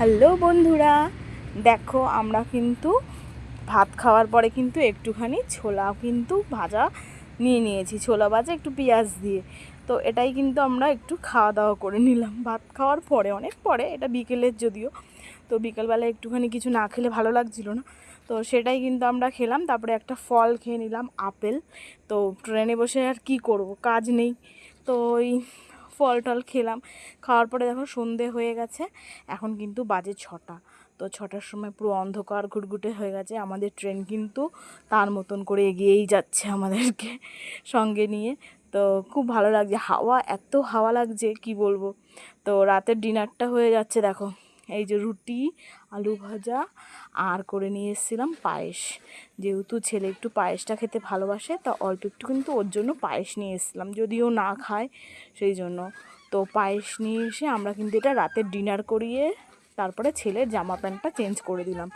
Hello বন্ধুরা, দেখো আমরা কিন্তু ভাত খাওয়ার পরে কিন্তু একটুখানি ছোলা কিন্তু ভাজা নিয়েছি, ছোলা ভাজা একটু পেঁয়াজ দিয়ে। তো এটাই কিন্তু আমরা একটু খাওয়া দাওয়া করে নিলাম ভাত খাওয়ার পরে, অনেক পরে, এটা বিকেলের যদিও। তো বিকেলবেলা একটুখানি কিছু না খেলে ভালো লাগছিল না, তো সেটাই কিন্তু আমরা খেলাম। তারপরে একটা ফল খেয়ে নিলাম, আপেল। তো ট্রেনে বসে আর কি করব, কাজ নেই, তো ওই ফল টল খেলাম। খাওয়ার পরে দেখো সন্ধে হয়ে গেছে, এখন কিন্তু বাজে 6টা। তো 6টার সময় পুরো অন্ধকার ঘুটঘুটে হয়ে গেছে। আমাদের ট্রেন কিন্তু তার মতন করে এগিয়েই যাচ্ছে আমাদেরকে সঙ্গে নিয়ে। তো খুব ভালো লাগছে, হাওয়া, এত হাওয়া লাগছে কি বলবো। তো রাতের ডিনারটা হয়ে যাচ্ছে, দেখো এই যে রুটি, আলু ভাজা, আর করে নিয়ে এসেছিলাম পায়েস। যেহেতু ছেলে একটু পায়েসটা খেতে ভালোবাসে, তা অল্প একটু কিন্তু ওর জন্য পায়েস নিয়ে এসেছিলাম, যদিও না খায় সেই জন্য। তো পায়েস নিয়ে এসে আমরা কিন্তু এটা রাতের ডিনার করিয়ে তারপরে ছেলের জামা প্যান্টটা চেঞ্জ করে দিলাম।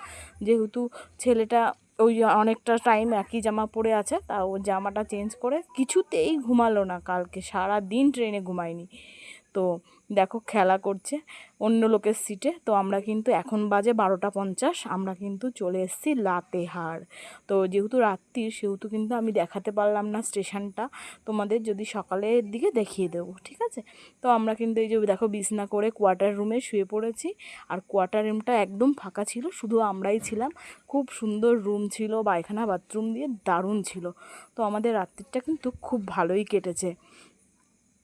যেহেতু ছেলেটা ওই অনেকটা টাইম একই জামা পরে আছে, তা ও জামাটা চেঞ্জ করে কিছুতেই ঘুমালো না, কালকে সারা দিন ট্রেনে ঘুমায়নি। তো দেখো খেলা করছে অন্য লোকের সিটে। তো আমরা কিন্তু এখন বাজে 12টা 50, আমরা কিন্তু চলে এসেছি লাতেহার। তো যেহেতু রাত্রির, সেহেতু কিন্তু আমি দেখাতে পারলাম না স্টেশনটা তোমাদের, যদি সকালের দিকে দেখিয়ে দেবো, ঠিক আছে। তো আমরা কিন্তু এই যে দেখো বিছনা করে কোয়ার্টার রুমে শুয়ে পড়েছি। আর কোয়ার্টার রুমটা একদম ফাঁকা ছিল, শুধু আমরাই ছিলাম। খুব সুন্দর রুম ছিল, পায়খানা বাথরুম দিয়ে দারুণ ছিল। তো আমাদের রাত্রিটা কিন্তু খুব ভালোই কেটেছে।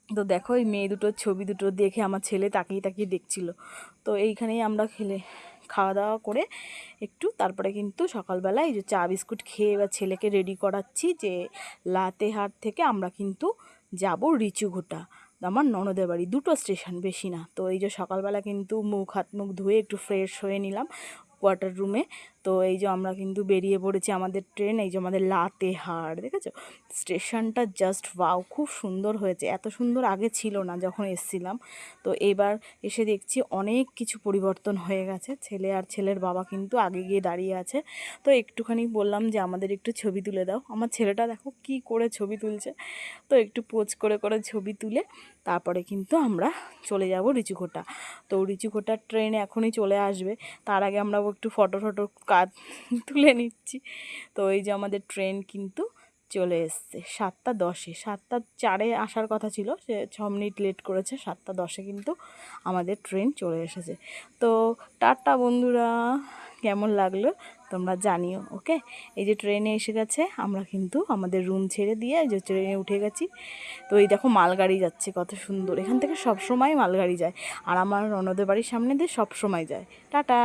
তো দেখো এই মেয়ে দুটোর ছবি দুটো দেখে আমার ছেলে তাকিয়ে তাকিয়ে দেখছিল। তো এইখানেই আমরা খাওয়া দাওয়া করে একটু তারপরে কিন্তু সকালবেলা এই যে চা বিস্কুট খেয়ে এবার ছেলেকে রেডি করাচ্ছি যে লাতেহার থেকে আমরা কিন্তু যাব রিচুঘুটা, আমার ননদের বাড়ি। 2টো স্টেশন, বেশি না। তো এই যে সকালবেলা কিন্তু হাত মুখ ধুয়ে একটু ফ্রেশ হয়ে নিলাম কোয়ার্টার রুমে। তো এই যে আমরা কিন্তু বেরিয়ে পড়েছি, আমাদের ট্রেন এই যে আমাদের লাতেহার, দেখেছো স্টেশনটা জাস্ট ওয়াও, খুব সুন্দর হয়েছে। এত সুন্দর আগে ছিল না যখন এসছিলাম। তো এবার এসে দেখছি অনেক কিছু পরিবর্তন হয়ে গেছে। ছেলে আর ছেলের বাবা কিন্তু আগে গিয়ে দাঁড়িয়ে আছে। তো একটুখানি বললাম যে আমাদের একটু ছবি তুলে দাও। আমার ছেলেটা দেখো কি করে ছবি তুলছে। তো একটু পোজ করে করে ছবি তুলে তারপরে কিন্তু আমরা চলে যাব রিচুঘোটা। তো রিচুঘোটার ট্রেন এখনই চলে আসবে, তার আগে আমরা একটু ফটো কাজ তুলে নিচ্ছি। তো এই যে আমাদের ট্রেন কিন্তু চলে এসছে 7টা 10-এ, 7টা 4-এ আসার কথা ছিল, সে 6 মিনিট লেট করেছে। 7টা 10-এ কিন্তু আমাদের ট্রেন চলে এসেছে। তো টাটা বন্ধুরা, কেমন লাগলো তোমরা জানিও, ওকে। এই যে ট্রেনে এসে গেছে, আমরা কিন্তু আমাদের রুম ছেড়ে দিয়ে এই যে ট্রেনে উঠে গেছি। তো এই দেখো মালগাড়ি যাচ্ছে, কত সুন্দর, এখান থেকে সব সময় মালগাড়ি যায়। আর আমার ননদের বাড়ির সামনে দিয়ে সব সময় যায়। টাটা।